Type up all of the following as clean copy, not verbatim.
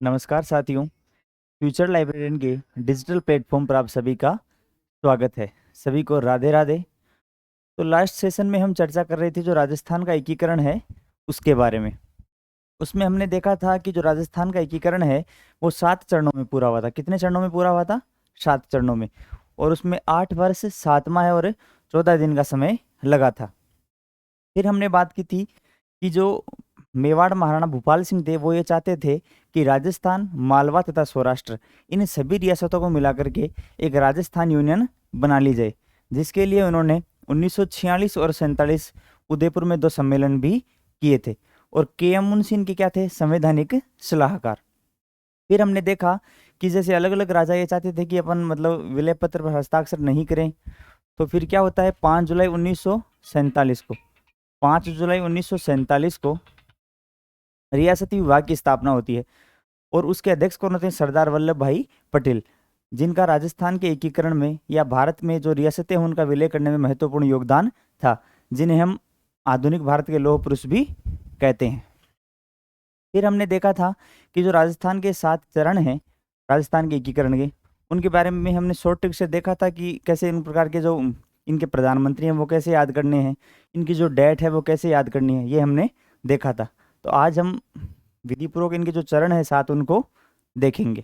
नमस्कार साथियों। Future librarian के डिजिटल प्लेटफॉर्म पर आप सभी का स्वागत है। सभी को राधे राधे। तो लास्ट सेशन में हम चर्चा कर रहे थे जो राजस्थान का एकीकरण है उसके बारे में। उसमें हमने देखा था कि जो राजस्थान का एकीकरण है वो 7 चरणों में पूरा हुआ था। कितने चरणों में पूरा हुआ था? 7 चरणों में। और उसमें 8 वर्ष 7 माह और 14 दिन का समय लगा था। फिर हमने बात की थी कि जो मेवाड़ महाराणा भूपाल सिंह थे वो ये चाहते थे कि राजस्थान, मालवा तथा सौराष्ट्र इन सभी रियासतों को मिलाकर के एक राजस्थान यूनियन बना ली जाए, जिसके लिए उन्होंने 1946 और 47 उदयपुर में 2 सम्मेलन भी किए थे। और के एम मुंशी इनके क्या थे? संवैधानिक सलाहकार। फिर हमने देखा कि जैसे अलग अलग राजा ये चाहते थे कि अपन मतलब विलय पत्र पर हस्ताक्षर नहीं करें, तो फिर क्या होता है 5 जुलाई 1947 को 5 जुलाई 1947 को रियासती विभाग की स्थापना होती है। और उसके अध्यक्ष कौन होते हैं? सरदार वल्लभ भाई पटेल, जिनका राजस्थान के एकीकरण में या भारत में जो रियासतें हैं उनका विलय करने में महत्वपूर्ण योगदान था, जिन्हें हम आधुनिक भारत के लौह पुरुष भी कहते हैं। फिर हमने देखा था कि जो राजस्थान के 7 चरण हैं राजस्थान के एकीकरण के, उनके बारे में हमने शॉर्ट ट्रिक से देखा था कि कैसे इन प्रकार के जो इनके प्रधानमंत्री हैं वो कैसे याद करने हैं, इनकी जो डेट है वो कैसे याद करनी है, ये हमने देखा था। तो आज हम विधिपूर्वक इनके जो चरण है 7 उनको देखेंगे।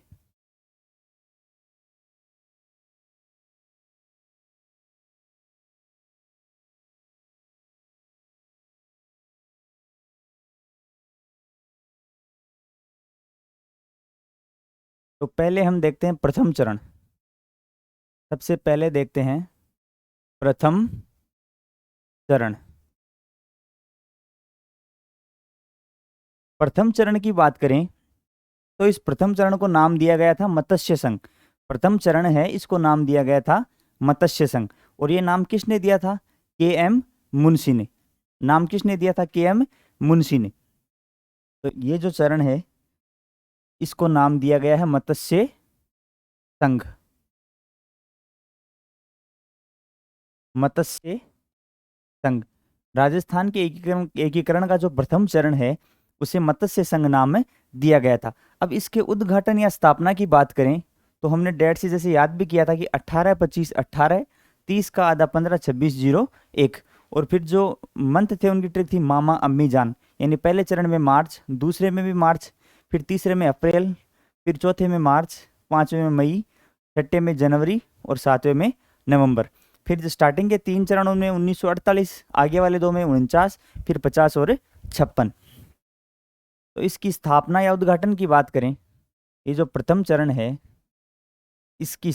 तो पहले हम देखते हैं प्रथम चरण। सबसे पहले देखते हैं प्रथम चरण। प्रथम चरण की बात करें तो इस प्रथम चरण को नाम दिया गया था मत्स्य संघ। प्रथम चरण है, इसको नाम दिया गया था मत्स्य संघ। और ये नाम किसने दिया था? के एम मुंशी ने। नाम किसने दिया था? के एम मुंशी ने। तो ये जो चरण है इसको नाम दिया गया है मत्स्य संघ। मत्स्य संघ। राजस्थान के एकीकरण का जो प्रथम चरण है उसे मत्स्य संघ नाम दिया गया था। अब इसके उद्घाटन या स्थापना की बात करें तो हमने डेट से जैसे याद भी किया था कि 18-25-18, 30 का आधा 15-26-01। और फिर जो मंथ थे उनकी ट्रिक थी मामा अम्मी जान। यानी पहले चरण में मार्च, दूसरे में भी मार्च, फिर तीसरे में अप्रैल, फिर चौथे में मार्च, पांचवें में मई, छठे में जनवरी और सातवें में नवंबर। फिर जो स्टार्टिंग के 3 चरणों में 1948, आगे वाले 2 में 49, फिर 50 और 56। तो इसकी स्थापना या उद्घाटन की बात करें, ये जो प्रथम चरण है इसकी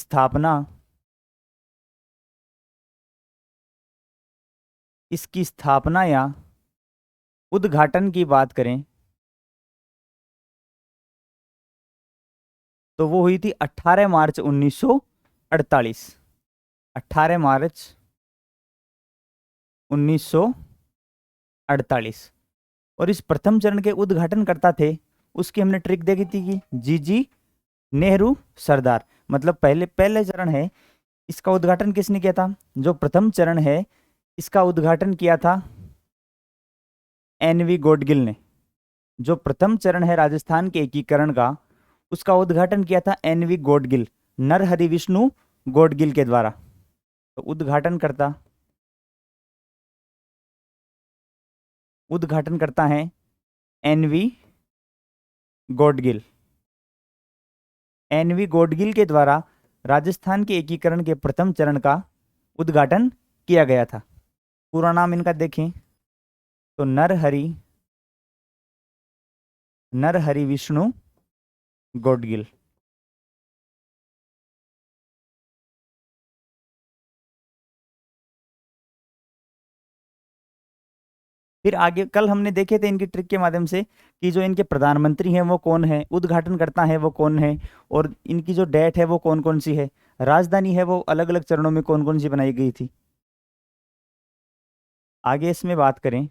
स्थापना या उद्घाटन की बात करें तो वो हुई थी 18 मार्च 1948। 18 मार्च 1948। और इस प्रथम चरण के उद्घाटन करता थे, उसकी हमने ट्रिक देखी थी कि जी नेहरू सरदार। मतलब पहले पहले चरण है, इसका उद्घाटन किसने किया था? जो प्रथम चरण है इसका उद्घाटन किया था एन वी गॉडगिल ने। जो प्रथम चरण है राजस्थान के एकीकरण का उसका उद्घाटन किया था एन वी गॉडगिल, नरहरि विष्णु गॉडगिल के द्वारा। तो उद्घाटन करता है N V Gadgil. N V Gadgil के द्वारा राजस्थान के एकीकरण के प्रथम चरण का उद्घाटन किया गया था। पूरा नाम इनका देखें तो नरहरि विष्णु गॉडगिल। फिर आगे कल हमने देखे थे इनकी ट्रिक के माध्यम से कि जो इनके प्रधानमंत्री हैं वो कौन है, उद्घाटन करता है वो कौन है, और इनकी जो डेट है वो कौन कौन सी है, राजधानी है वो अलग अलग चरणों में कौन कौन सी बनाई गई थी। आगे इसमें बात करें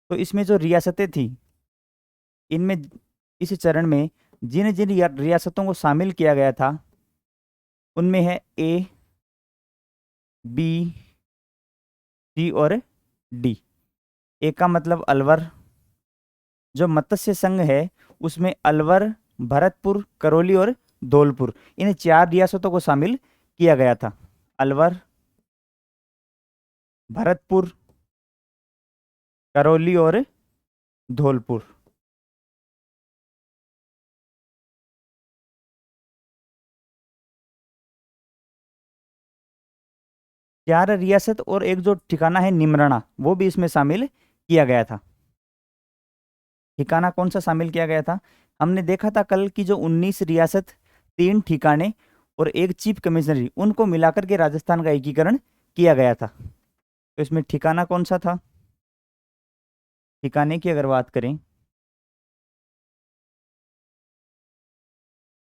तो इसमें जो रियासतें थी इनमें इस चरण में जिन जिन रियासतों को शामिल किया गया था उनमें है ए, बी, सी और डी। ए का मतलब अलवर, जो मत्स्य संघ है उसमें अलवर, भरतपुर, करौली और धौलपुर, इन 4 रियासतों को शामिल किया गया था। अलवर, भरतपुर, करौली और धौलपुर। चार रियासत और एक जो ठिकाना है निमराना, वो भी इसमें शामिल किया गया था। ठिकाना कौन सा शामिल किया गया था? हमने देखा था कल की जो 19 रियासत, 3 ठिकाने और एक चीफ कमिश्नरी, उनको मिलाकर के राजस्थान का एकीकरण किया गया था। तो इसमें ठिकाना कौन सा था? ठिकाने की अगर बात करें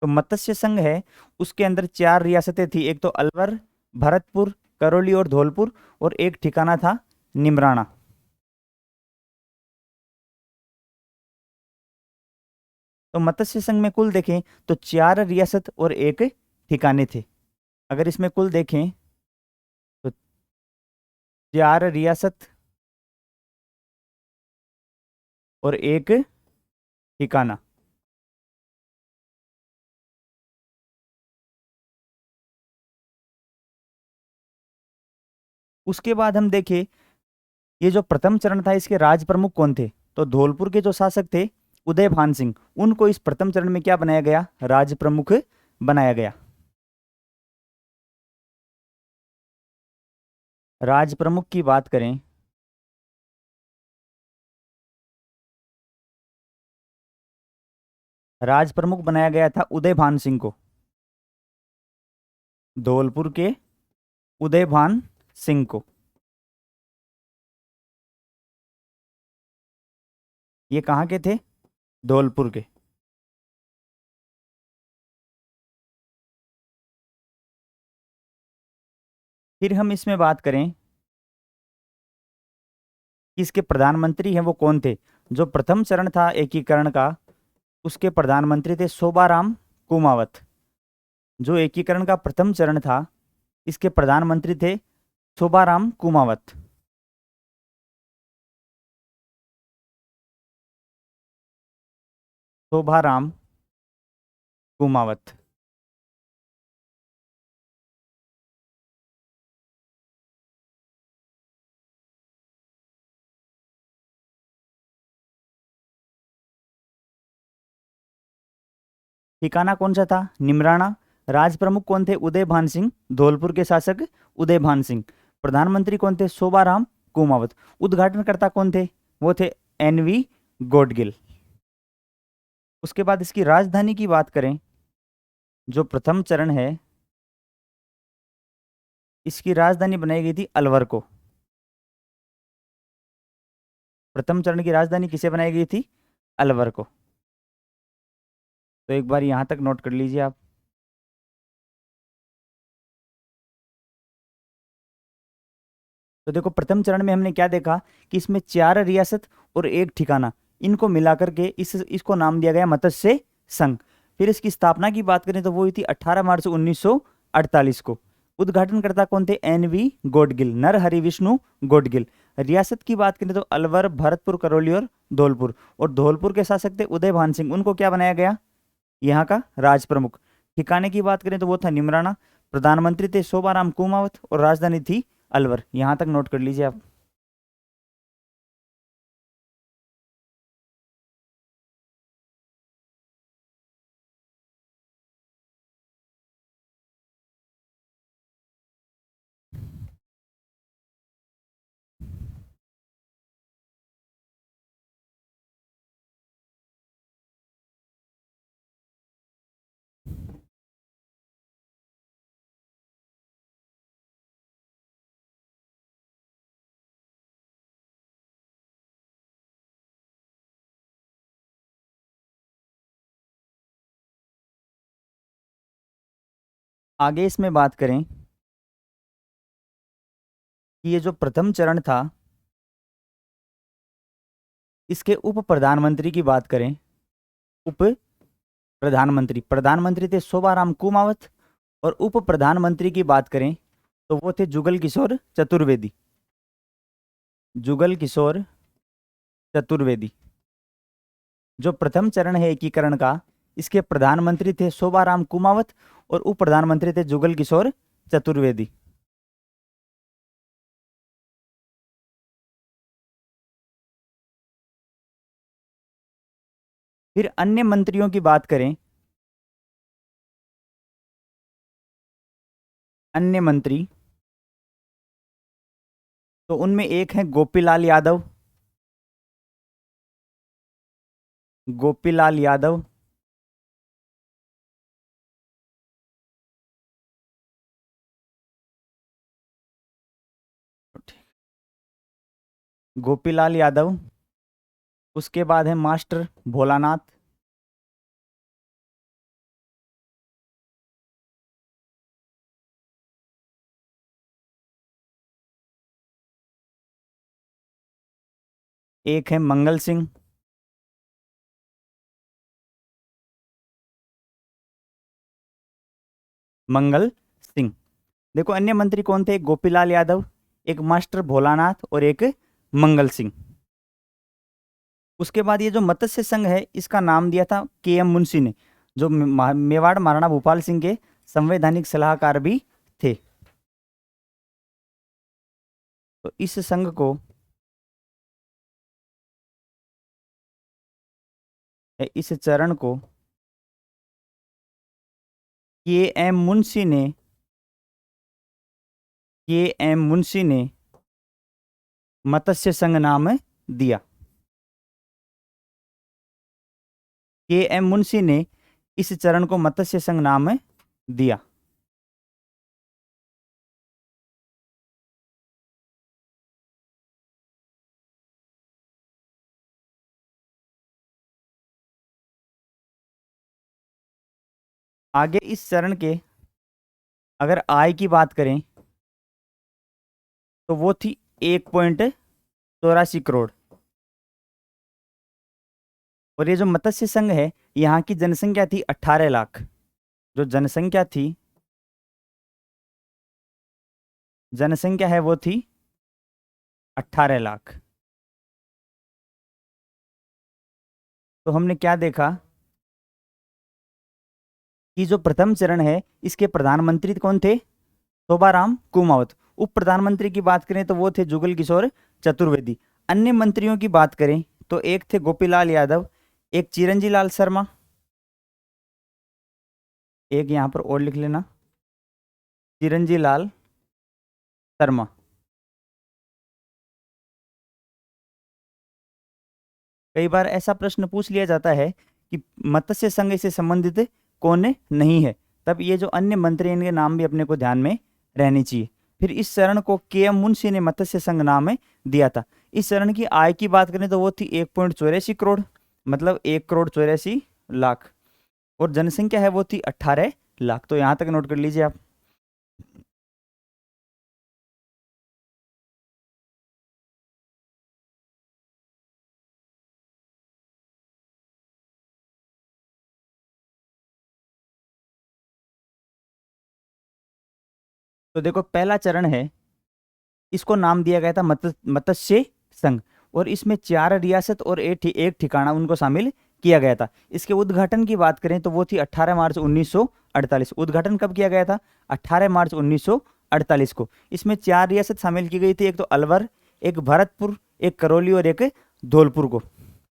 तो मत्स्य संघ है उसके अंदर 4 रियासतें थी, एक तो अलवर, भरतपुर, करौली और धौलपुर, और एक ठिकाना था निमराना। तो मत्स्य संघ में कुल देखें तो 4 रियासत और एक ठिकाने थे। अगर इसमें कुल देखें तो 4 रियासत और एक ठिकाना। उसके बाद हम देखें ये जो प्रथम चरण था इसके राज प्रमुख कौन थे? तो धौलपुर के जो शासक थे उदय भान सिंह, उनको इस प्रथम चरण में क्या बनाया गया? राज प्रमुख बनाया गया। राज प्रमुख की बात करें राज प्रमुख बनाया गया था उदय भान सिंह को, धौलपुर के उदय भान सिंह को। ये कहाँ के थे? धौलपुर के। फिर हम इसमें बात करें कि इसके प्रधानमंत्री हैं वो कौन थे? जो प्रथम चरण था एकीकरण का उसके प्रधानमंत्री थे शोभाराम कुमावत। जो एकीकरण का प्रथम चरण था इसके प्रधानमंत्री थे शोभाराम कुमावत। शोभाराम कुमावत। ठिकाना कौन सा था? निमराना। राज प्रमुख कौन थे? उदय भान सिंह, धौलपुर के शासक उदय भान सिंह। प्रधानमंत्री कौन थे? शोभाराम कुमावत। उद्घाटनकर्ता कौन थे? वो थे एनवी गॉडगिल। उसके बाद इसकी राजधानी की बात करें, जो प्रथम चरण है इसकी राजधानी बनाई गई थी अलवर को। प्रथम चरण की राजधानी किसे बनाई गई थी? अलवर को। तो एक बार यहां तक नोट कर लीजिए आप। तो देखो प्रथम चरण में हमने क्या देखा कि इसमें 4 रियासत और एक ठिकाना, इनको मिलाकर के इसको नाम दिया गया मत्स्य संघ। फिर इसकी स्थापना की बात करें तो वो हुई थी 18 मार्च 1948 को। उद्घाटनकर्ता कौन थे? एनवी गॉडगिल, नरहरि विष्णु गॉडगिल। रियासत की बात करें तो अलवर, भरतपुर, करौली और धौलपुर। और धौलपुर के शासक थे उदय भान सिंह, उनको क्या बनाया गया? यहाँ का राज प्रमुख। ठिकाने की बात करें तो वो था निमराना। प्रधानमंत्री थे शोभाराम कुमावत और राजधानी थी अलवर। यहां तक नोट कर लीजिए आप। आगे इसमें बात करें कि ये जो प्रथम चरण था इसके उप प्रधानमंत्री की बात करें, उप प्रधानमंत्री, प्रधानमंत्री थे शोभाराम कुमावत। और उप प्रधानमंत्री की बात करें तो वो थे जुगल किशोर चतुर्वेदी। जुगल किशोर चतुर्वेदी। जो प्रथम चरण है एकीकरण का, इसके प्रधानमंत्री थे शोभाराम कुमावत और उप प्रधानमंत्री थे जुगल किशोर चतुर्वेदी। फिर अन्य मंत्रियों की बात करें, अन्य मंत्री तो उनमें एक है गोपीलाल यादव, गोपीलाल यादव। गोपीलाल यादव। उसके बाद है मास्टर भोलानाथ, एक है मंगल सिंह, मंगल सिंह। देखो अन्य मंत्री कौन थे, एक गोपीलाल यादव, एक मास्टर भोलानाथ और एक मंगल सिंह। उसके बाद ये जो मत्स्य संघ है इसका नाम दिया था के एम मुंशी ने, जो मेवाड़ महाराणा भूपाल सिंह के संवैधानिक सलाहकार भी थे। तो इस संघ को, इस चरण को के एम मुंशी ने, के एम मुंशी ने मत्स्य संघ नाम दिया। के एम मुंशी ने इस चरण को मत्स्य संघ नाम दिया। आगे इस चरण के अगर आय की बात करें तो वो थी 1.84 करोड़। और ये जो मत्स्य संघ है यहाँ की जनसंख्या थी 18 लाख। जो जनसंख्या थी, जनसंख्या है वो थी 18 लाख। तो हमने क्या देखा कि जो प्रथम चरण है इसके प्रधानमंत्री कौन थे, शोभाराम कुमावत। उप प्रधानमंत्री की बात करें तो वो थे जुगल किशोर चतुर्वेदी। अन्य मंत्रियों की बात करें तो एक थे गोपीलाल यादव, एक चिरंजी लाल शर्मा, एक यहां पर और लिख लेना चिरंजी लाल शर्मा। कई बार ऐसा प्रश्न पूछ लिया जाता है कि मत्स्य संघ से संबंधित कौन नहीं है, तब ये जो अन्य मंत्री इनके नाम भी अपने को ध्यान में रहनी चाहिए। फिर इस चरण को के एम मुंशी ने मत्स्य संघ नाम दिया था। इस चरण की आय की बात करें तो वो थी 1.84 करोड़, मतलब 1,84,00,000। और जनसंख्या है वो थी 18 लाख। तो यहां तक नोट कर लीजिए आप। तो देखो पहला चरण है, इसको नाम दिया गया था मत्स्य संघ। और इसमें 4 रियासत और एक ठिकाना उनको शामिल किया गया था। इसके उद्घाटन की बात करें तो वो थी 18 मार्च 1948। उद्घाटन कब किया गया था, 18 मार्च 1948 को। इसमें 4 रियासत शामिल की गई थी, एक तो अलवर, एक भरतपुर, एक करौली और एक धौलपुर को।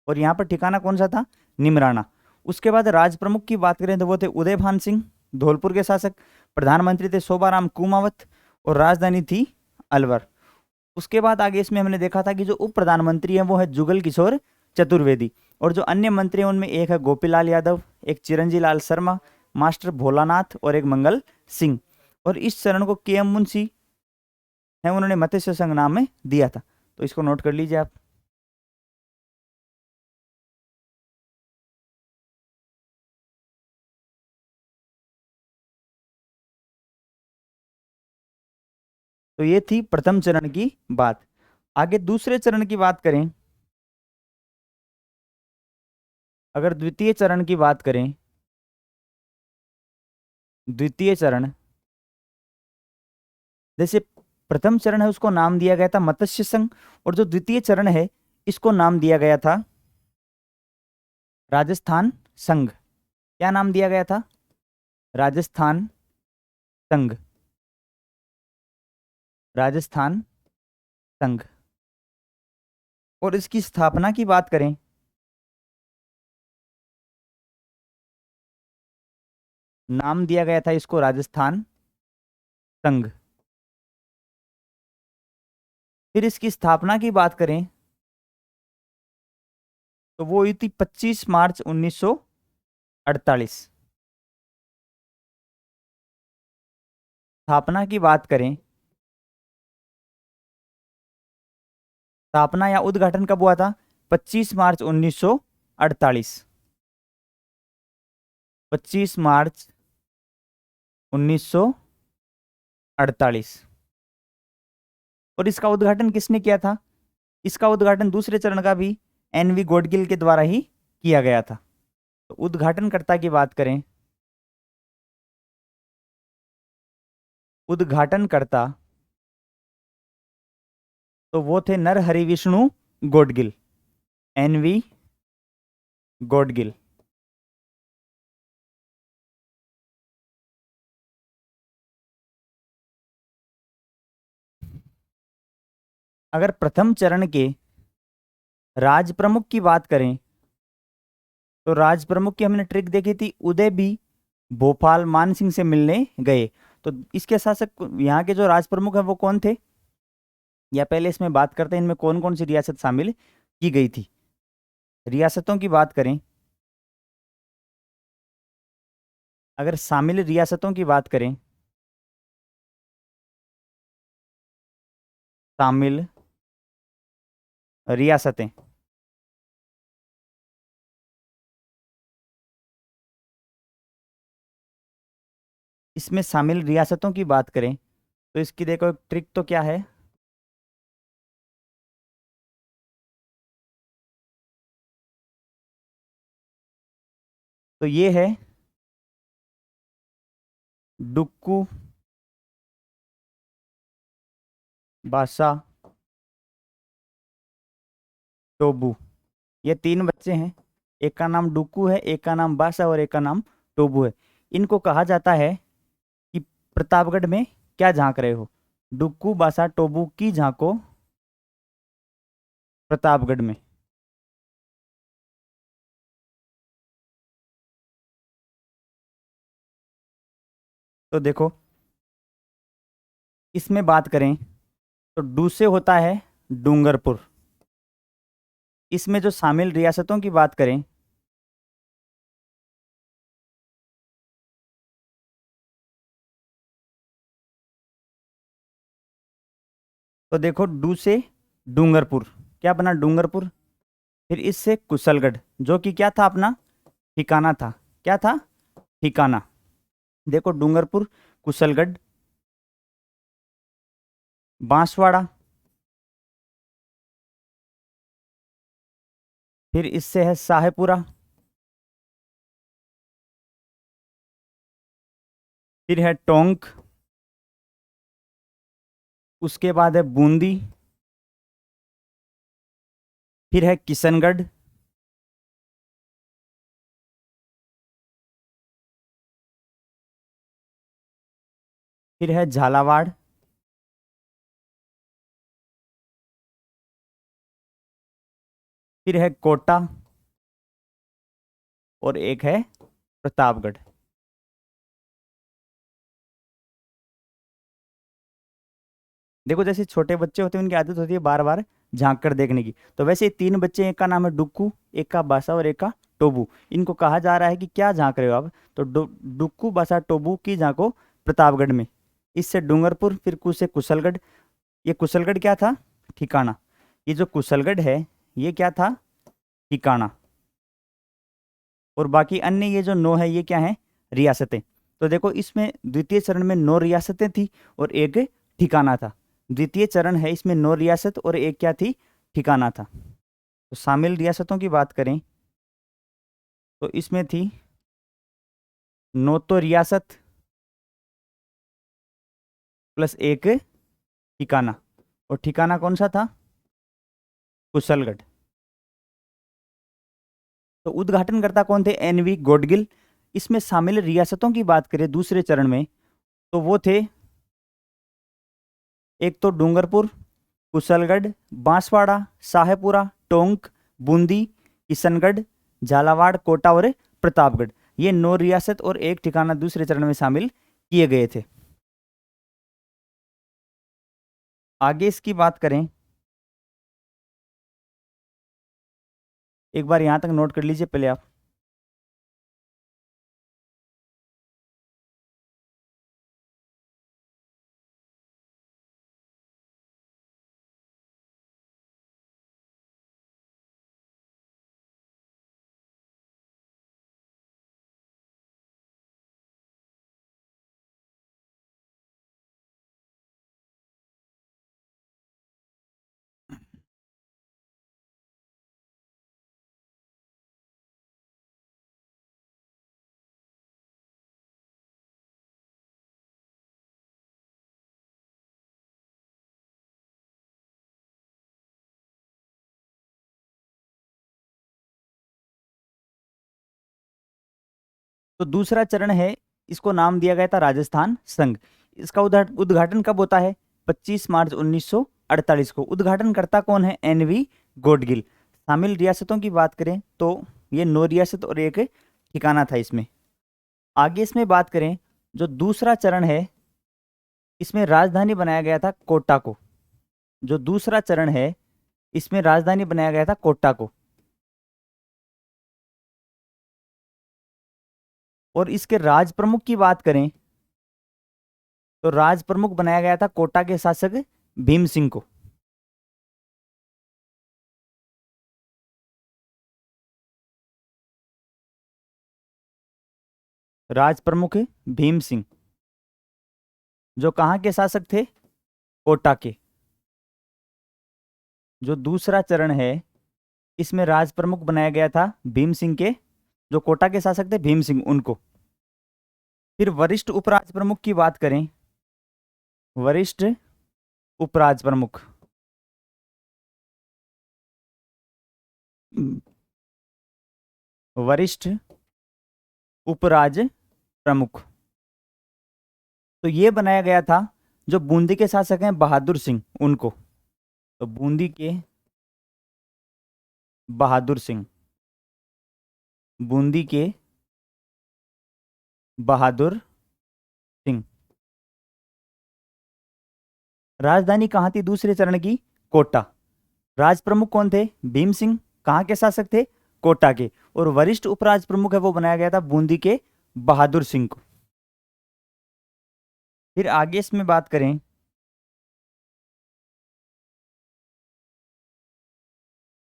और यहाँ पर ठिकाना कौन सा था, निमराना। उसके बाद राज प्रमुख की बात करें तो वो थे उदय भान सिंह, धौलपुर के शासक। प्रधानमंत्री थे शोभाराम कुमावत और राजधानी थी अलवर। उसके बाद आगे इसमें हमने देखा था कि जो उप प्रधानमंत्री हैं वो है जुगल किशोर चतुर्वेदी। और जो अन्य मंत्री हैं उनमें एक है गोपीलाल यादव, एक चिरंजी लाल शर्मा, मास्टर भोलानाथ और एक मंगल सिंह। और इस चरण को के एम मुंशी है उन्होंने मत्स्य संघ नाम में दिया था। तो इसको नोट कर लीजिए आप। तो ये थी प्रथम चरण की बात। आगे दूसरे चरण की बात करें, अगर द्वितीय चरण की बात करें, द्वितीय चरण जैसे प्रथम चरण है उसको नाम दिया गया था मत्स्य संघ, और जो द्वितीय चरण है इसको नाम दिया गया था राजस्थान संघ, क्या नाम दिया गया था? राजस्थान संघ, राजस्थान संघ। और इसकी स्थापना की बात करें, नाम दिया गया था इसको राजस्थान संघ। फिर इसकी स्थापना की बात करें तो वो हुई थी 25 मार्च 1948। स्थापना की बात करें, स्थापना या उद्घाटन कब हुआ था? 25 मार्च 1948। 25 मार्च 1948। और इसका उद्घाटन किसने किया था? इसका उद्घाटन दूसरे चरण का भी एनवी गॉडगिल के द्वारा ही किया गया था। तो उद्घाटनकर्ता की बात करें, उद्घाटनकर्ता तो वो थे नरहरि विष्णु गॉडगिल, एनवी गॉडगिल। अगर प्रथम चरण के राज प्रमुख की बात करें तो राज प्रमुख की हमने ट्रिक देखी थी, उदय भी भोपाल मान सिंह से मिलने गए। तो इसके शासक यहाँ के जो राज प्रमुख है वो कौन थे, या पहले इसमें बात करते हैं इनमें कौन कौन सी रियासत शामिल की गई थी। रियासतों की बात करें, अगर शामिल रियासतों की बात करें, शामिल रियासतें, इसमें शामिल रियासतों की बात करें तो इसकी देखो एक ट्रिक तो क्या है, तो ये है डुक्कू, बासा, टोबू। ये तीन बच्चे हैं, एक का नाम डुक्कू है, एक का नाम बासा और एक का नाम टोबू है। इनको कहा जाता है कि प्रतापगढ़ में क्या झांक रहे हो? डुक्कू बासा टोबू की झांको प्रतापगढ़ में। तो देखो इसमें बात करें तो डू से होता है डूंगरपुर। इसमें जो शामिल रियासतों की बात करें तो देखो डू से डूंगरपुर, क्या बना? डूंगरपुर। फिर इससे कुशलगढ़, जो कि क्या था? अपना ठिकाना था। क्या था? ठिकाना। देखो डूंगरपुर, कुशलगढ़, बांसवाड़ा। फिर इससे है शाहपुरा। फिर है टोंक। उसके बाद है बूंदी। फिर है किशनगढ़। फिर है झालावाड़। फिर है कोटा और एक है प्रतापगढ़। देखो जैसे छोटे बच्चे होते हैं उनकी आदत होती है बार बार झांक कर देखने की, तो वैसे ये तीन बच्चे, एक का नाम है डुक्कू, एक का बासा और एक का टोबू। इनको कहा जा रहा है कि क्या झांक रहे हो आप? तो डुक्कू बासा टोबू की झांको प्रतापगढ़ में। इससे डूंगरपुर, फिर कु से कुशलगढ़। ये कुशलगढ़ क्या था? ठिकाना। ये जो कुशलगढ़ है ये क्या था? ठिकाना। और बाकी अन्य ये जो 9 है ये क्या है? रियासतें। तो देखो इसमें द्वितीय चरण में 9 रियासतें थी और एक ठिकाना था। द्वितीय चरण है, इसमें 9 रियासत और एक क्या थी? ठिकाना था। तो शामिल रियासतों की बात करें तो इसमें थी 9 तो रियासत प्लस एक ठिकाना। और ठिकाना कौन सा था? कुशलगढ़। तो उद्घाटनकर्ता कौन थे? एनवी गॉडगिल। इसमें शामिल रियासतों की बात करें दूसरे चरण में, तो वो थे एक तो डूंगरपुर, कुशलगढ़, बांसवाड़ा, शाहपुरा, टोंक, बूंदी, किशनगढ़, झालावाड़, कोटा और प्रतापगढ़। ये 9 रियासत और एक ठिकाना दूसरे चरण में शामिल किए गए थे। आगे इसकी बात करें, एक बार यहां तक नोट कर लीजिए पहले आप। तो दूसरा चरण है, इसको नाम दिया गया था राजस्थान संघ। इसका उद्घाटन कब होता है? 25 मार्च 1948 को। उद्घाटनकर्ता कौन है? एनवी गॉडगिल। शामिल रियासतों की बात करें तो ये 9 रियासत और एक ठिकाना था इसमें। आगे इसमें बात करें, जो दूसरा चरण है, इसमें राजधानी बनाया गया था कोटा को। जो दूसरा चरण है, इसमें राजधानी बनाया गया था कोटा को। और इसके राज प्रमुख की बात करें तो राज प्रमुख बनाया गया था कोटा के शासक भीम सिंह को। राज प्रमुख भीम सिंह, जो कहाँ के शासक थे? कोटा के। जो दूसरा चरण है, इसमें राज प्रमुख बनाया गया था भीम सिंह के, जो कोटा के शासक थे भीम सिंह, उनको। फिर वरिष्ठ उपराज प्रमुख की बात करें, वरिष्ठ उपराज प्रमुख, वरिष्ठ उपराज प्रमुख, तो ये बनाया गया था जो बूंदी के शासक हैं बहादुर सिंह, उनको। तो बूंदी के बहादुर सिंह, बूंदी के बहादुर सिंह। राजधानी कहाँ थी दूसरे चरण की? कोटा। राज प्रमुख कौन थे? भीम सिंह। कहाँ के शासक थे? कोटा के। और वरिष्ठ उपराज प्रमुख है वो बनाया गया था बूंदी के बहादुर सिंह को। फिर आगे इसमें बात करें,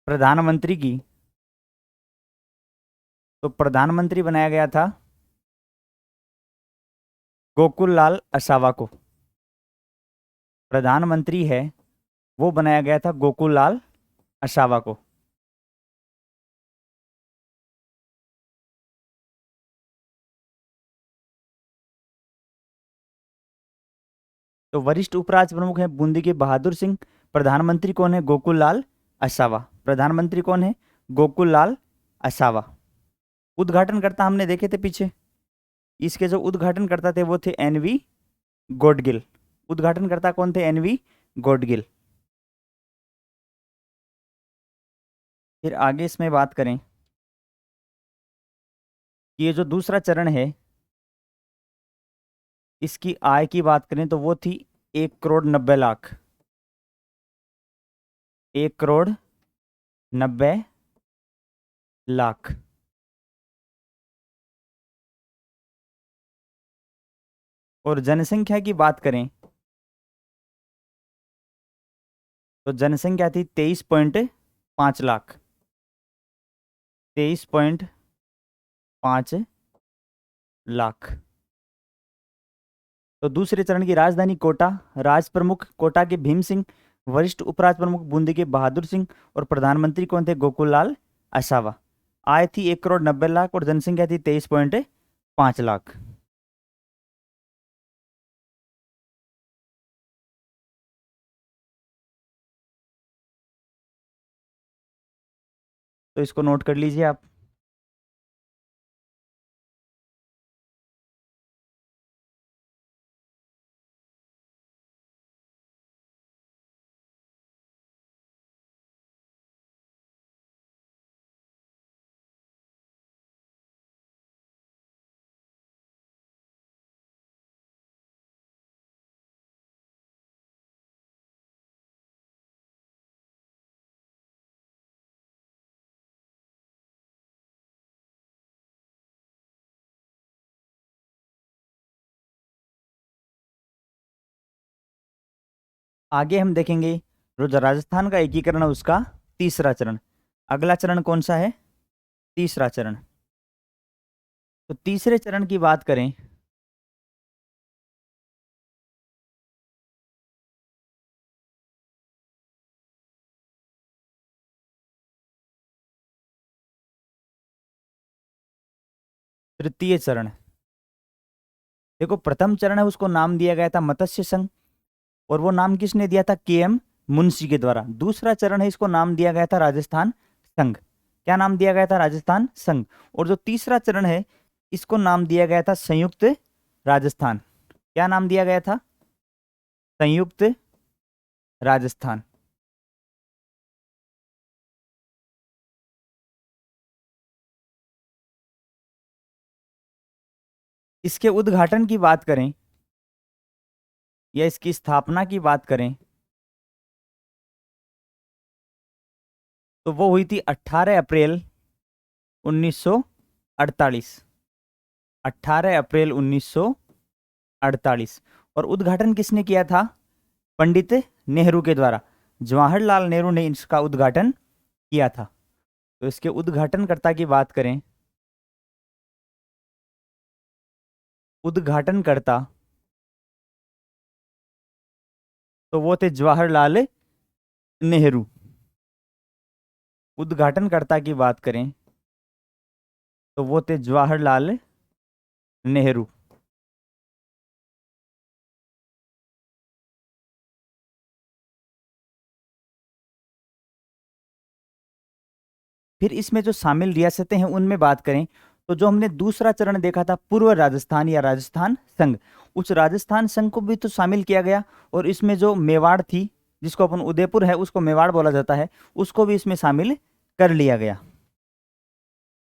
प्रधानमंत्री की, तो प्रधानमंत्री बनाया गया था गोकुल लाल असावा को। प्रधानमंत्री है वो बनाया गया था गोकुल लाल असावा को। तो वरिष्ठ उपराज प्रमुख है बूंदी के बहादुर सिंह। प्रधानमंत्री कौन है? गोकुल लाल असावा। प्रधानमंत्री कौन है? गोकुल लाल असावा। उद्घाटनकर्ता हमने देखे थे पीछे, इसके जो उद्घाटनकर्ता थे वो थे एनवी गॉडगिल। उद्घाटनकर्ता कौन थे? एनवी गॉडगिल। फिर आगे इसमें बात करें कि ये जो दूसरा चरण है, इसकी आय की बात करें तो वो थी 1,90,00,000। 1,90,00,000। और जनसंख्या की बात करें तो जनसंख्या थी 23.5 लाख। 23.5 लाख। तो दूसरे चरण की राजधानी कोटा, राज प्रमुख कोटा के भीम सिंह, वरिष्ठ उपराज प्रमुख बूंदी के बहादुर सिंह, और प्रधानमंत्री कौन थे? गोकुल लाल असावा। आय थी 1,90,00,000 और जनसंख्या थी 23.5 लाख। तो इसको नोट कर लीजिए आप। आगे हम देखेंगे जो राजस्थान का एकीकरण है उसका तीसरा चरण। अगला चरण कौन सा है? तीसरा चरण। तो तीसरे चरण की बात करें तृतीय चरण। देखो प्रथम चरण है उसको नाम दिया गया था मत्स्य संघ, और वो नाम किसने दिया था? के.एम. मुंशी के द्वारा। दूसरा चरण है इसको नाम दिया गया था राजस्थान संघ। क्या नाम दिया गया था? राजस्थान संघ। और जो तीसरा चरण है इसको नाम दिया गया था संयुक्त राजस्थान। क्या नाम दिया गया था? संयुक्त राजस्थान। इसके उद्घाटन की बात करें या इसकी स्थापना की बात करें तो वो हुई थी 18 अप्रैल 1948। 18 अप्रैल 1948। और उद्घाटन किसने किया था? पंडित नेहरू के द्वारा। जवाहरलाल नेहरू ने इसका उद्घाटन किया था। तो इसके उद्घाटनकर्ता की बात करें, उद्घाटनकर्ता तो वो थे जवाहरलाल नेहरू। उद्घाटनकर्ता की बात करें तो वो थे जवाहरलाल नेहरू। फिर इसमें जो शामिल रियासतें हैं उनमें बात करें तो जो हमने दूसरा चरण देखा था पूर्व राजस्थान या राजस्थान संघ, उस राजस्थान संघ को भी तो शामिल किया गया। और इसमें जो मेवाड़ थी, जिसको अपन उदयपुर है उसको मेवाड़ बोला जाता है, उसको भी इसमें शामिल कर लिया गया।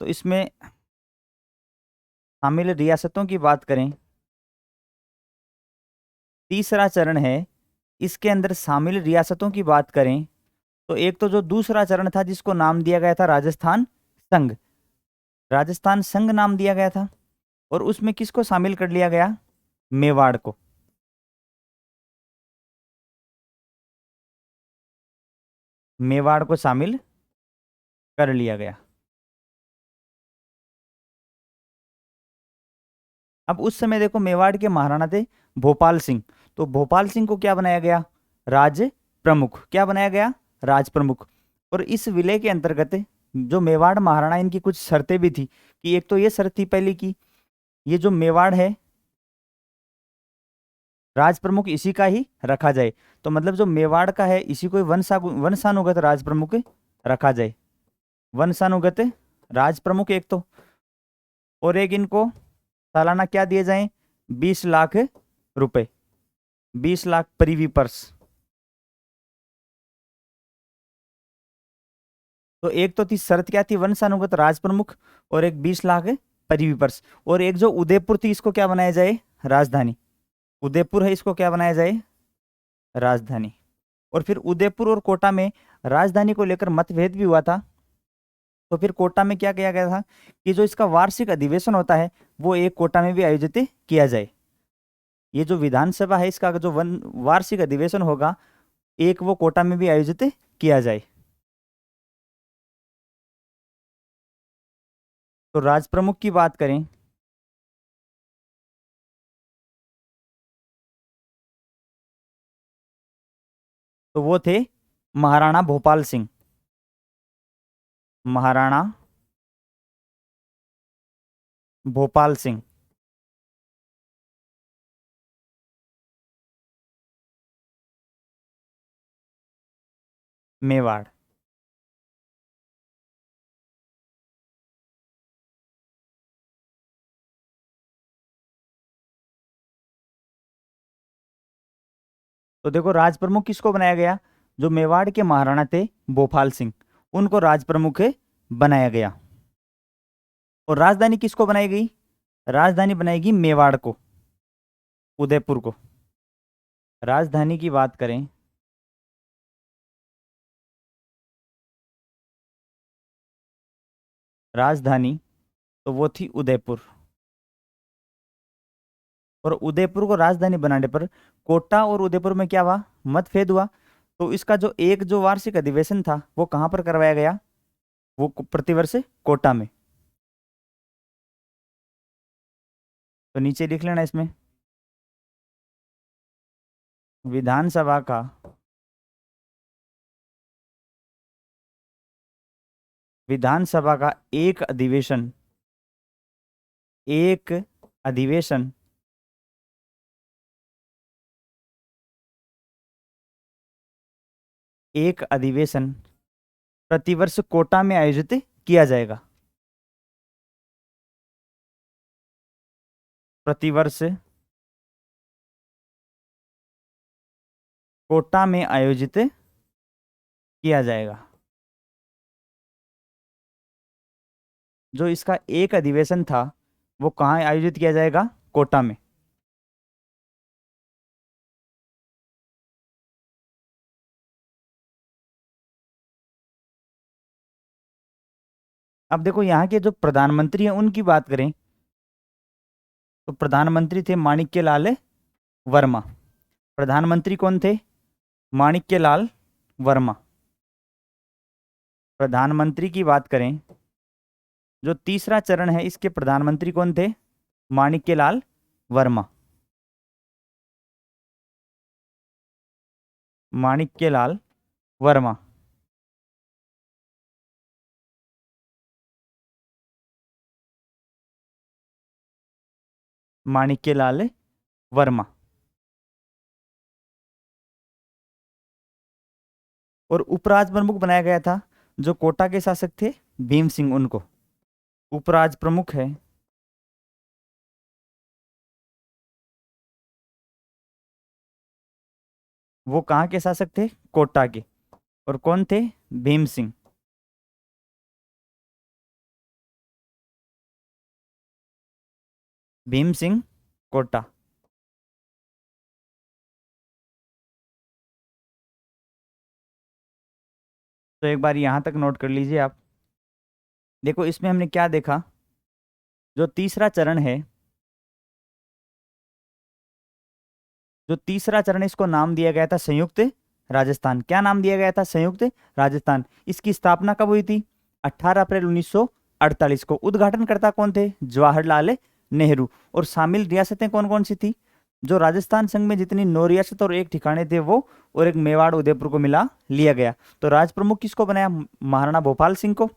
तो इसमें शामिल रियासतों की बात करें, तीसरा चरण है, इसके अंदर शामिल रियासतों की बात करें तो एक तो जो दूसरा चरण था जिसको नाम दिया गया था राजस्थान संघ, राजस्थान संघ नाम दिया गया था। और उसमें किसको शामिल कर लिया गया? मेवाड़ को। मेवाड़ को शामिल कर लिया गया। अब उस समय देखो मेवाड़ के महाराणा थे भोपाल सिंह। तो भोपाल सिंह को क्या बनाया गया? राज प्रमुख। क्या बनाया गया? राज प्रमुख। और इस विलय के अंतर्गत जो मेवाड़ महाराणा, इनकी कुछ शर्तें भी थी कि एक तो ये शर्त थी पहली की ये जो मेवाड़ है राज प्रमुख इसी का ही रखा जाए। तो मतलब जो मेवाड़ का है इसी को वंशानुगत राज प्रमुख रखा जाए। वंशानुगत राज प्रमुख एक तो, और एक इनको सालाना क्या दिए जाए? 20 लाख रुपए। 20 लाख परिवीपर्स। तो एक तो थी शर्त, क्या थी? वंशानुगत राज प्रमुख। और एक 20 लाख परिवीपर्स। और एक जो उदयपुर थी इसको क्या बनाया जाए? राजधानी। उदयपुर है इसको क्या बनाया जाए? राजधानी। और फिर उदयपुर और कोटा में राजधानी को लेकर मतभेद भी हुआ था। तो फिर कोटा में क्या किया गया था कि जो इसका वार्षिक अधिवेशन होता है वो एक कोटा में भी आयोजित किया जाए। ये जो विधानसभा है इसका जो वन वार्षिक अधिवेशन होगा एक वो कोटा में भी आयोजित किया जाए। तो राज प्रमुख की बात करें तो वो थे महाराणा भोपाल सिंह। महाराणा भोपाल सिंह। मेवाड़। तो देखो राज प्रमुख किसको बनाया गया? जो मेवाड़ के महाराणा थे भोपाल सिंह, उनको राज प्रमुख बनाया गया। और राजधानी किसको बनाई गई? राजधानी बनाएगी मेवाड़ को, उदयपुर को। राजधानी की बात करें राजधानी तो वो थी उदयपुर। और उदयपुर को राजधानी बनाने पर कोटा और उदयपुर में क्या हुआ, मतभेद हुआ। तो इसका जो वार्षिक अधिवेशन था वो कहाँ पर करवाया गया, वो प्रतिवर्ष कोटा में। तो नीचे लिख लेना इसमें, विधानसभा का एक अधिवेशन, एक अधिवेशन एक अधिवेशन प्रतिवर्ष कोटा में आयोजित किया जाएगा। प्रतिवर्ष कोटा में आयोजित किया जाएगा। जो इसका एक अधिवेशन था वो कहाँ आयोजित किया जाएगा, कोटा में। अब देखो यहाँ के जो प्रधानमंत्री हैं उनकी बात करें तो प्रधानमंत्री थे माणिक्य लाल वर्मा। प्रधानमंत्री कौन थे, माणिक्य लाल वर्मा। प्रधानमंत्री की बात करें, जो तीसरा चरण है इसके प्रधानमंत्री कौन थे, माणिक्य लाल वर्मा। माणिक्य लाल वर्मा। माणिक्य लाल वर्मा। और उपराज प्रमुख बनाया गया था जो कोटा के शासक थे भीम सिंह, उनको उपराज प्रमुख है वो कहाँ के शासक थे, कोटा के। और कौन थे, भीम सिंह। भीम सिंह कोटा। तो एक बार यहां तक नोट कर लीजिए आप। देखो इसमें हमने क्या देखा, जो तीसरा चरण है, जो तीसरा चरण इसको नाम दिया गया था संयुक्त राजस्थान। क्या नाम दिया गया था, संयुक्त राजस्थान। इसकी स्थापना कब हुई थी, 18 अप्रैल 1948 को। उद्घाटनकर्ता कौन थे, जवाहरलाल नेहरू। और शामिल रियासतें कौन कौन सी थी, जो राजस्थान संघ में जितनी 9 रियासत और एक ठिकाने थे वो, और एक मेवाड़ उदयपुर को मिला लिया गया। तो राज प्रमुख किसको बनाया, महाराणा भोपाल सिंह को।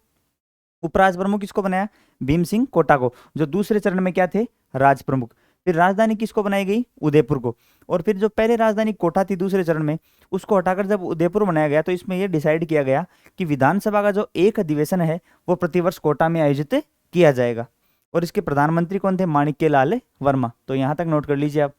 उपराज प्रमुख किसको बनाया, भीम सिंह कोटा को, जो दूसरे चरण में क्या थे, राज प्रमुख। फिर राजधानी किसको बनाई गई, उदयपुर को। और फिर जो पहले राजधानी कोटा थी दूसरे चरण में, उसको हटाकर जब उदयपुर बनाया गया तो इसमें यह डिसाइड किया गया कि विधानसभा का जो एक अधिवेशन है वो प्रतिवर्ष कोटा में आयोजित किया जाएगा। और इसके प्रधानमंत्री कौन थे, माणिक्य लाल वर्मा। तो यहां तक नोट कर लीजिए आप।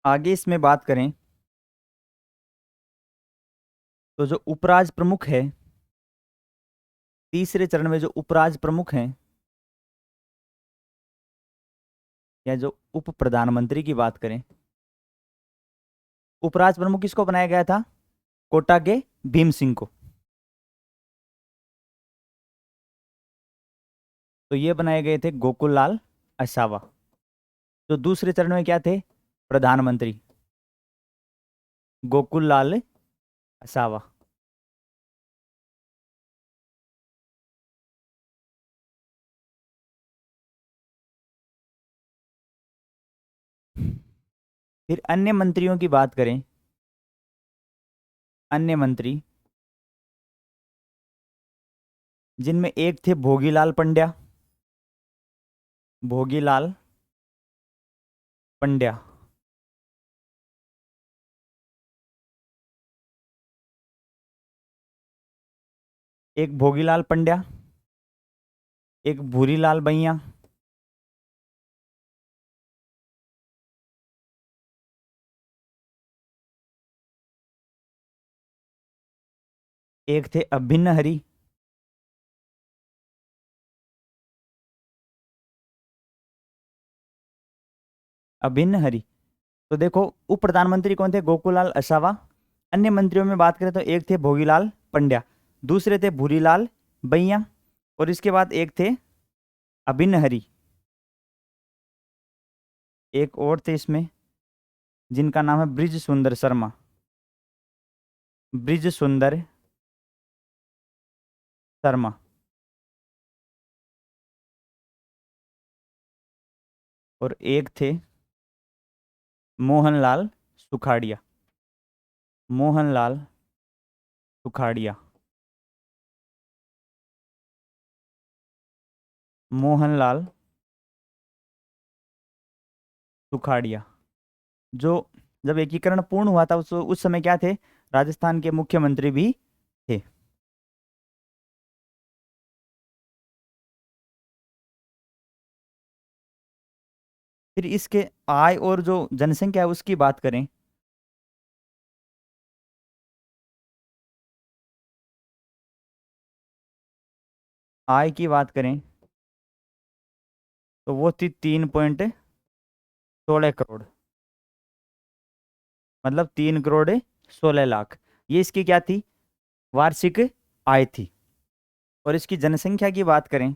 आगे इसमें बात करें तो जो उपराज प्रमुख है, तीसरे चरण में जो उपराज प्रमुख हैं, या जो उप प्रधानमंत्री की बात करें, उपराज प्रमुख किसको बनाया गया था, कोटा के भीम सिंह को। तो ये बनाए गए थे गोकुल लाल असावा। जो दूसरे चरण में क्या थे, प्रधानमंत्री, गोकुल लाल असावा। फिर अन्य मंत्रियों की बात करें, अन्य मंत्री जिनमें एक थे भोगीलाल पंड्या, भोगीलाल पंड्या। एक भोगीलाल पंड्या, एक भूरीलाल बैया, एक थे अभिन्न हरि, अभिन्न हरि। तो देखो उप प्रधानमंत्री कौन थे? गोकुलाल असावा। अन्य मंत्रियों में बात करें तो एक थे भोगीलाल पंड्या, दूसरे थे भूरीलाल बैया, और इसके बाद एक थे अभिन्न हरि। एक और थे इसमें जिनका नाम है ब्रिज सुंदर शर्मा, ब्रिज सुंदर शर्मा। और एक थे मोहनलाल सुखाड़िया, मोहनलाल सुखाड़िया, मोहनलाल सुखाड़िया। जो जब एकीकरण पूर्ण हुआ था उस समय क्या थे? राजस्थान के मुख्यमंत्री भी थे। फिर इसके आय और जो जनसंख्या है उसकी बात करें, आय की बात करें तो वो थी 3.16 करोड़, मतलब 3 करोड़ 16 लाख। ये इसकी क्या थी? वार्षिक आय थी। और इसकी जनसंख्या की बात करें,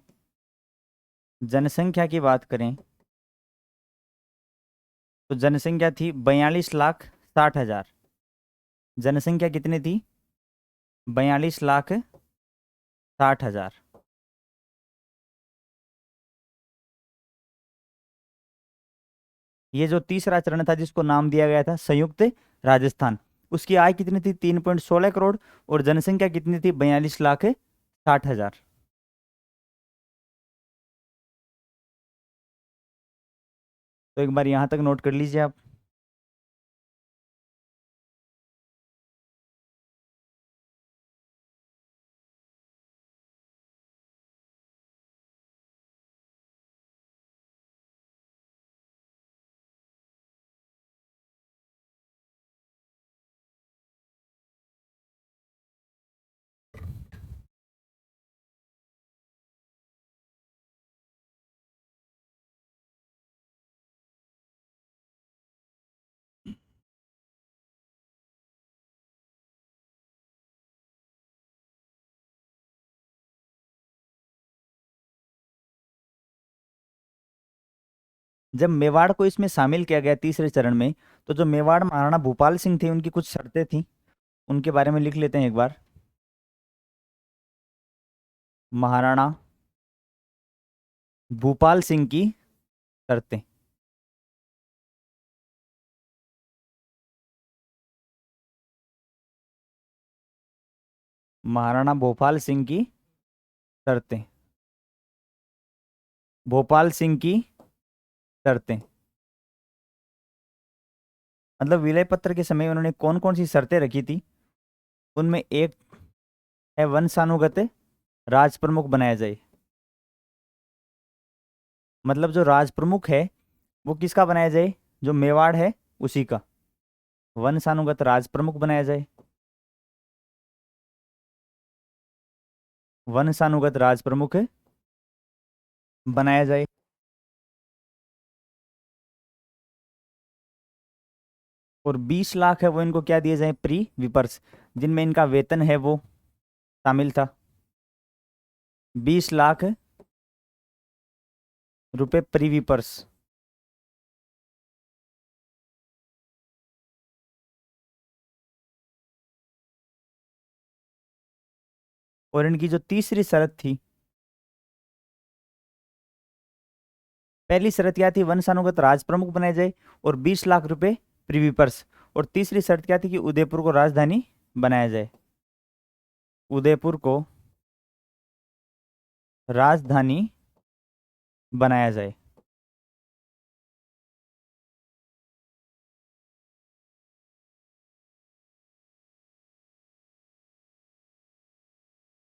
जनसंख्या की बात करें तो जनसंख्या थी 42,60,000। जनसंख्या कितनी थी? 42,60,000। ये जो तीसरा चरण था जिसको नाम दिया गया था संयुक्त राजस्थान, उसकी आय कितनी थी? 3.16 करोड़। और जनसंख्या कितनी थी? 42,60,000। तो एक बार यहां तक नोट कर लीजिए आप। जब मेवाड़ को इसमें शामिल किया गया तीसरे चरण में, तो जो मेवाड़ महाराणा भूपाल सिंह थे उनकी कुछ शर्तें थी, उनके बारे में लिख लेते हैं एक बार। महाराणा भूपाल सिंह की शर्तें। महाराणा भोपाल सिंह की शर्तें, भोपाल सिंह की शर्तें। मतलब विलय पत्र के समय उन्होंने कौन कौन सी शर्तें रखी थी? उनमें एक है वंशानुगत राज प्रमुख बनाया जाए। मतलब जो राज प्रमुख है वो किसका बनाया जाए? जो मेवाड़ है उसी का वंशानुगत राज प्रमुख बनाया जाए, वंशानुगत राज प्रमुख बनाया जाए। और 20 लाख है वो इनको क्या दिए जाए? प्री विपर्स, जिनमें इनका वेतन है वो शामिल था। 20 लाख रुपए प्री विपर्स। और इनकी जो तीसरी शर्त थी, पहली शर्त क्या थी? वंशानुगत राज प्रमुख बनाए जाए और 20 लाख रुपए प्रीवी पर्स। और तीसरी शर्त क्या थी? कि उदयपुर को राजधानी बनाया जाए, उदयपुर को राजधानी बनाया जाए।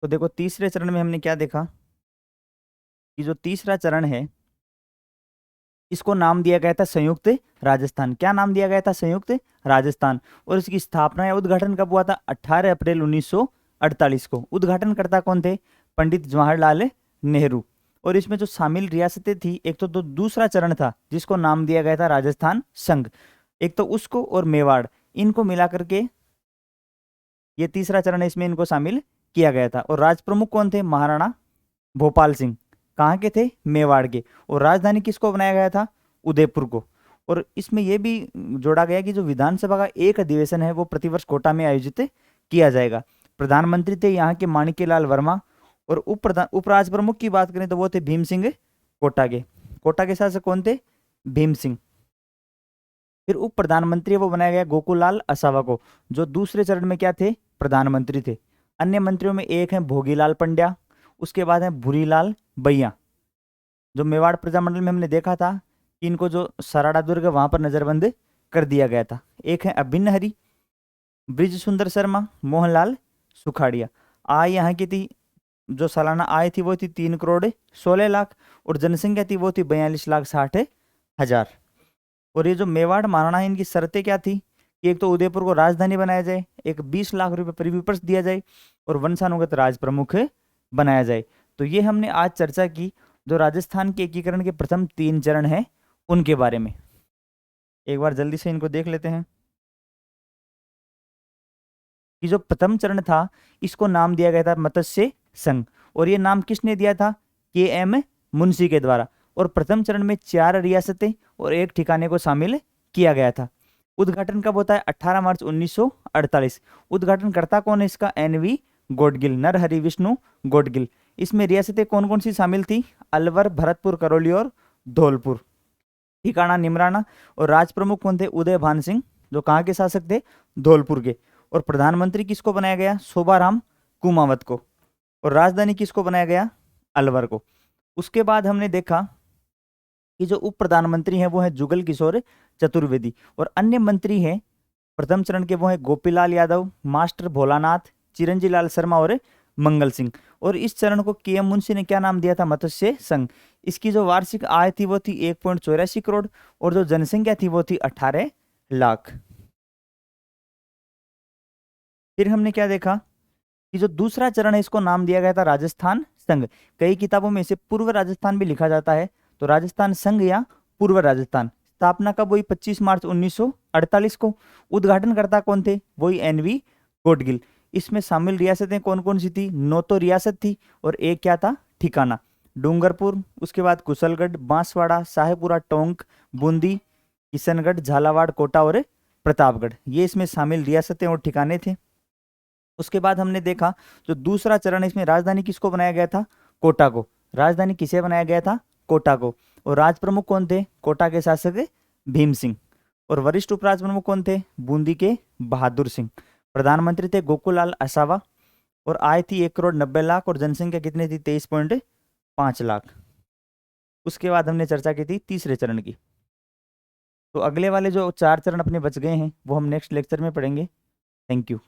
तो देखो तीसरे चरण में हमने क्या देखा कि जो तीसरा चरण है इसको नाम दिया गया था संयुक्त राजस्थान। क्या नाम दिया गया था? संयुक्त राजस्थान। और इसकी स्थापना या उद्घाटन कब हुआ था? 18 अप्रैल 1948 को। उद्घाटनकर्ता कौन थे? पंडित जवाहरलाल नेहरू। और इसमें जो शामिल रियासतें थी, एक तो दूसरा चरण था जिसको नाम दिया गया था राजस्थान संघ, एक तो उसको और मेवाड़, इनको मिलाकर के ये तीसरा चरण है, इसमें इनको शामिल किया गया था। और राज प्रमुख कौन थे? महाराणा भोपाल सिंह। कहाँ के थे? मेवाड़ के। और राजधानी किसको बनाया गया था? उदयपुर को। और इसमें यह भी जोड़ा गया कि जो विधानसभा का एक अधिवेशन है वो प्रतिवर्ष कोटा में आयोजित किया जाएगा। प्रधानमंत्री थे यहाँ के माणिक्यलाल वर्मा। और उपराज प्रमुख की बात करें तो वो थे भीम सिंह कोटा के। कोटा के शासक कौन थे? भीम सिंह। फिर उप प्रधानमंत्री वो बनाया गया गोकुलाल असावा को, जो दूसरे चरण में क्या थे? प्रधानमंत्री थे। अन्य मंत्रियों में एक है भोगीलाल पंड्या, उसके बाद है भूरीलाल बैया। जो मेवाड़ प्रजामंडल में हमने देखा था कि इनको जो सराड़ा दुर्ग वहां पर नजरबंद कर दिया गया था। एक है अभिन्न हरि, ब्रिज सुंदर शर्मा, मोहनलाल सुखाड़िया। आय यहाँ की थी, जो सालाना आय थी वो थी 3,16,00,000 और जनसंख्या थी वो थी 42,60,000। और ये जो मेवाड़ महाराणा है इनकी शर्तें क्या थी कि एक तो उदयपुर को राजधानी बनाया जाए, एक 20 लाख रुपए परिविपर्स दिया जाए और वंशानुगत राज प्रमुख बनाया जाए। तो ये हमने आज चर्चा की जो राजस्थान के एकीकरण के प्रथम 3 चरण हैं उनके बारे में। एक बार जल्दी से इनको देख लेते हैं कि जो प्रथम चरण था इसको नाम दिया गया था मत्स्य संघ। और ये नाम किसने दिया था? KM मुंशी के द्वारा। और प्रथम चरण में 4 रियासतें और एक ठिकाने को शामिल किया गया था। उद्घाटन कब होता है? 18 मार्च 1948। उद्घाटनकर्ता कौन है इसका? NV गोडगिल, नरहरि विष्णु गोडगिल। इसमें रियासतें कौन कौन सी शामिल थी? अलवर, भरतपुर, करौली और धौलपुर। ठिकाना निमराना। और राज प्रमुख कौन थे? उदय भान सिंह, जो कहाँ के शासक थे? धौलपुर के। और प्रधानमंत्री किसको बनाया गया? शोभाराम कुमावत को। और राजधानी किसको बनाया गया? अलवर को। उसके बाद हमने देखा कि जो उप प्रधानमंत्री हैं वो है जुगल किशोर चतुर्वेदी। और अन्य मंत्री हैं प्रथम चरण के वो है गोपीलाल यादव, मास्टर भोलानाथ, चिरंजी लाल शर्मा और मंगल सिंह। और इस चरण को KM मुंशी ने क्या नाम दिया था? मत्स्य संघ। इसकी जो वार्षिक आय थी वो थी 1.84 करोड़ और जो जनसंख्या थी वो थी 18 लाख। फिर हमने क्या देखा कि जो दूसरा चरण है इसको नाम दिया गया था राजस्थान संघ। कई किताबों में इसे पूर्व राजस्थान भी लिखा जाता है, तो राजस्थान संघ या पूर्व राजस्थान। स्थापना कब हुई? 25 मार्च 1948 को। उद्घाटनकर्ता कौन थे? वही NV गोडगिल। इसमें शामिल रियासतें कौन कौन सी थी? 9 तो रियासत थी और एक क्या था? ठिकाना। डूंगरपुर, उसके बाद कुशलगढ़, बांसवाड़ा, साहेबपुरा, टोंक, बूंदी, किशनगढ़, झालावाड़, कोटा और प्रतापगढ़, ये इसमें शामिल रियासतें और ठिकाने थे। उसके बाद हमने देखा जो दूसरा चरण है इसमें राजधानी किसको बनाया गया था? कोटा को। राजधानी किसे बनाया गया था? कोटा को। और राज प्रमुख कौन थे? कोटा के शासक भीम सिंह। और वरिष्ठ उपराज प्रमुख कौन थे? बूंदी के बहादुर सिंह। प्रधानमंत्री थे गोकुलाल असावा। और आय थी 1,90,00,000 और जनसंख्या कितनी थी? 23.5 लाख। उसके बाद हमने चर्चा की थी तीसरे चरण की। तो अगले वाले जो 4 चरण अपने बच गए हैं वो हम नेक्स्ट लेक्चर में पढ़ेंगे। Thank you.